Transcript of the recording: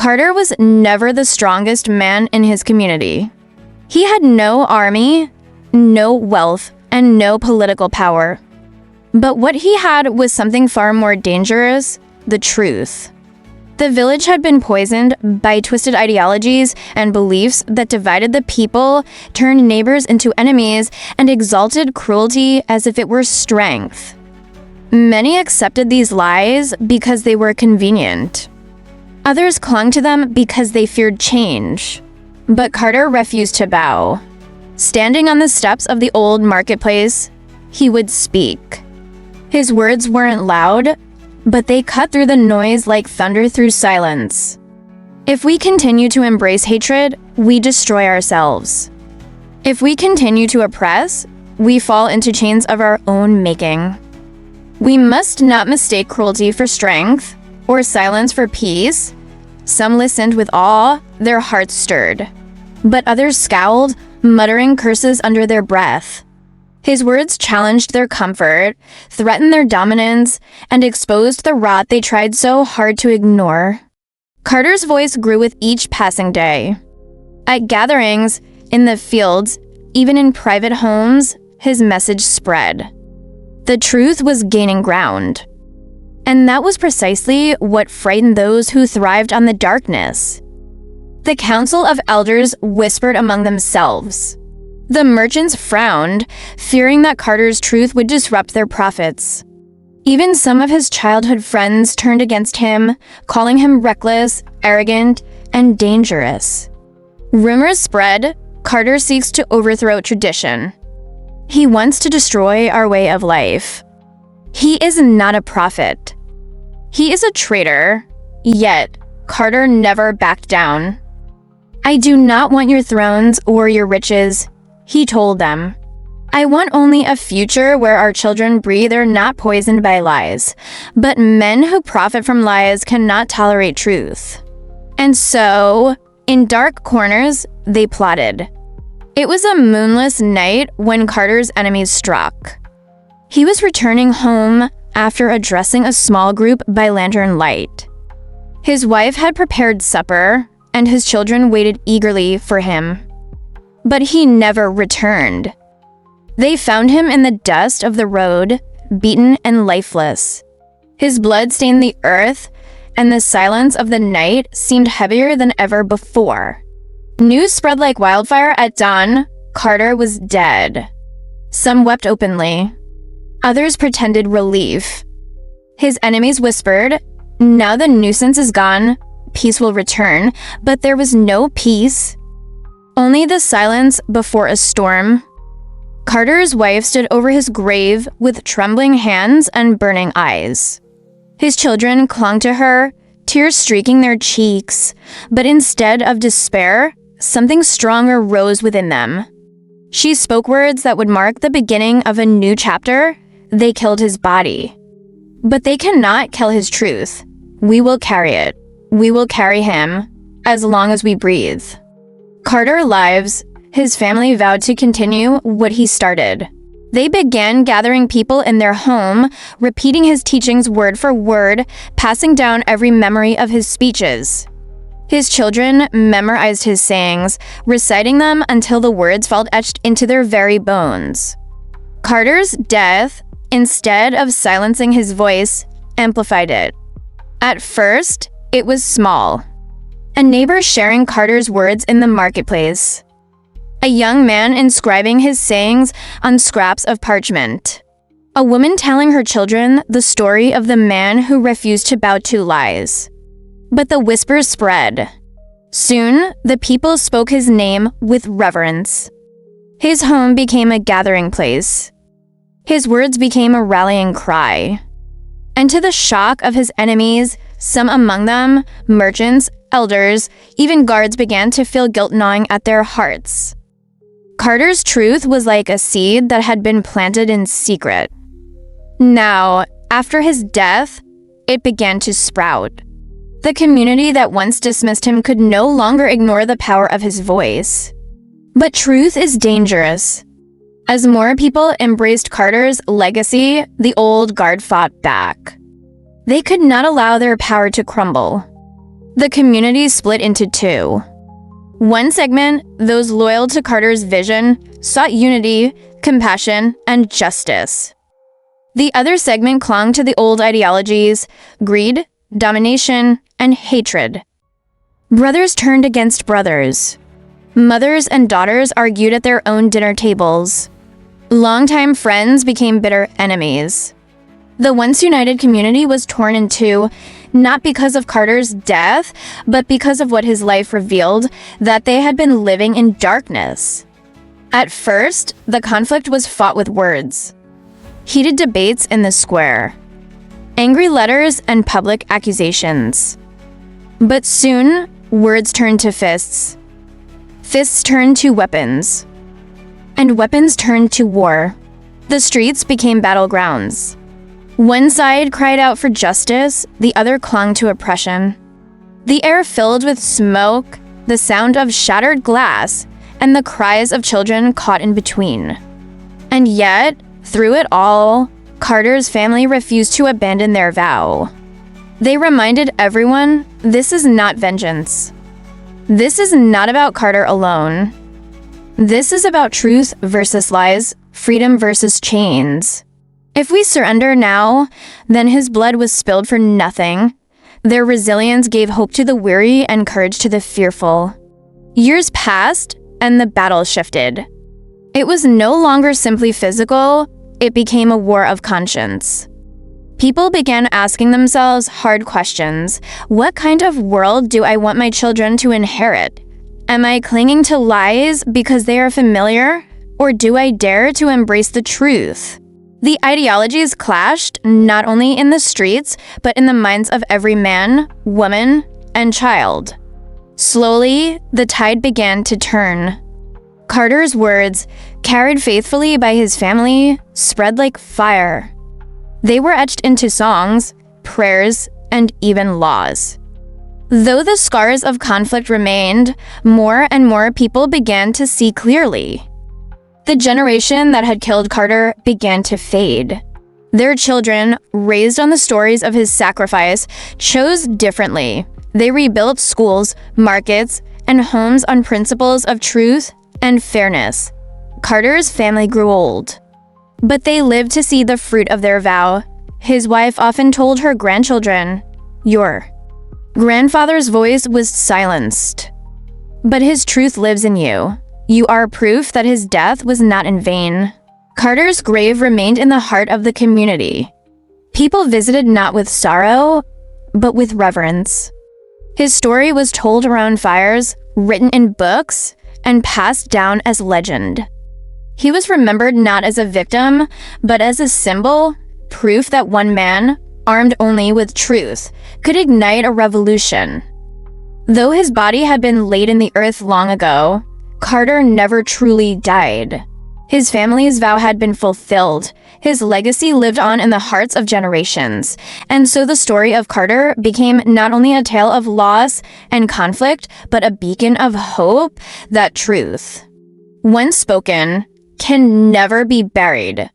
Carter was never the strongest man in his community. He had no army, no wealth, and no political power. But what he had was something far more dangerous: the truth. The village had been poisoned by twisted ideologies and beliefs that divided the people, turned neighbors into enemies, and exalted cruelty as if it were strength. Many accepted these lies because they were convenient. Others clung to them because they feared change. But Carter refused to bow. Standing on the steps of the old marketplace, he would speak. His words weren't loud, but they cut through the noise like thunder through silence. If we continue to embrace hatred, we destroy ourselves. If we continue to oppress, we fall into chains of our own making. We must not mistake cruelty for strength, or silence for peace. Some listened with awe, their hearts stirred. But others scowled, muttering curses under their breath. His words challenged their comfort, threatened their dominance, and exposed the rot they tried so hard to ignore. Carter's voice grew with each passing day. At gatherings, in the fields, even in private homes, his message spread. The truth was gaining ground. And that was precisely what frightened those who thrived on the darkness. The council of elders whispered among themselves. The merchants frowned, fearing that Carter's truth would disrupt their profits. Even some of his childhood friends turned against him, calling him reckless, arrogant, and dangerous. Rumors spread. Carter seeks to overthrow tradition. He wants to destroy our way of life. He is not a prophet. He is a traitor, yet Carter never backed down. "I do not want your thrones or your riches," he told them. "I want only a future where our children breathe are not poisoned by lies. But men who profit from lies cannot tolerate truth." And so, in dark corners, they plotted. It was a moonless night when Carter's enemies struck. He was returning home after addressing a small group by lantern light. His wife had prepared supper, and his children waited eagerly for him. But he never returned. They found him in the dust of the road, beaten and lifeless. His blood stained the earth, and the silence of the night seemed heavier than ever before. News spread like wildfire at dawn. Carter was dead. Some wept openly. Others pretended relief. His enemies whispered, "Now the nuisance is gone, peace will return." But there was no peace. Only the silence before a storm. Carter's wife stood over his grave with trembling hands and burning eyes. His children clung to her, tears streaking their cheeks. But instead of despair, something stronger rose within them. She spoke words that would mark the beginning of a new chapter. They killed his body. But they cannot kill his truth. We will carry it. We will carry him, as long as we breathe. Carter lives, his family vowed to continue what he started. They began gathering people in their home, repeating his teachings word for word, passing down every memory of his speeches. His children memorized his sayings, reciting them until the words felt etched into their very bones. Carter's death, instead of silencing his voice, amplified it. At first, it was small. A neighbor sharing Carter's words in the marketplace. A young man inscribing his sayings on scraps of parchment. A woman telling her children the story of the man who refused to bow to lies. But the whispers spread. Soon, the people spoke his name with reverence. His home became a gathering place. His words became a rallying cry. And to the shock of his enemies, some among them, merchants, elders, even guards, began to feel guilt gnawing at their hearts. Carter's truth was like a seed that had been planted in secret. Now, after his death, it began to sprout. The community that once dismissed him could no longer ignore the power of his voice. But truth is dangerous. As more people embraced Carter's legacy, the old guard fought back. They could not allow their power to crumble. The community split into two. One segment, those loyal to Carter's vision, sought unity, compassion, and justice. The other segment clung to the old ideologies, greed, domination, and hatred. Brothers turned against brothers. Mothers and daughters argued at their own dinner tables. Longtime friends became bitter enemies. The once united community was torn in two, not because of Carter's death, but because of what his life revealed, that they had been living in darkness. At first, the conflict was fought with words. Heated debates in the square. Angry letters and public accusations. But soon, words turned to fists. Fists turned to weapons. And weapons turned to war. The streets became battlegrounds. One side cried out for justice, the other clung to oppression. The air filled with smoke, the sound of shattered glass, and the cries of children caught in between. And yet, through it all, Carter's family refused to abandon their vow. They reminded everyone, this is not vengeance. This is not about Carter alone. This is about truth versus lies, freedom versus chains. If we surrender now, then his blood was spilled for nothing. Their resilience gave hope to the weary and courage to the fearful. Years passed, and the battle shifted. It was no longer simply physical, it became a war of conscience. People began asking themselves hard questions. What kind of world do I want my children to inherit? Am I clinging to lies because they are familiar, or do I dare to embrace the truth? The ideologies clashed not only in the streets, but in the minds of every man, woman, and child. Slowly, the tide began to turn. Carter's words, carried faithfully by his family, spread like fire. They were etched into songs, prayers, and even laws. Though the scars of conflict remained, more and more people began to see clearly. The generation that had killed Carter began to fade. Their children, raised on the stories of his sacrifice, chose differently. They rebuilt schools, markets, and homes on principles of truth and fairness. Carter's family grew old. But they lived to see the fruit of their vow. His wife often told her grandchildren, "Your grandfather's voice was silenced. But his truth lives in you. You are proof that his death was not in vain." Carter's grave remained in the heart of the community. People visited not with sorrow, but with reverence. His story was told around fires, written in books, and passed down as legend. He was remembered not as a victim, but as a symbol, proof that one man, armed only with truth, could ignite a revolution. Though his body had been laid in the earth long ago, Carter never truly died. His family's vow had been fulfilled. His legacy lived on in the hearts of generations. And so the story of Carter became not only a tale of loss and conflict, but a beacon of hope that truth, once spoken, can never be buried.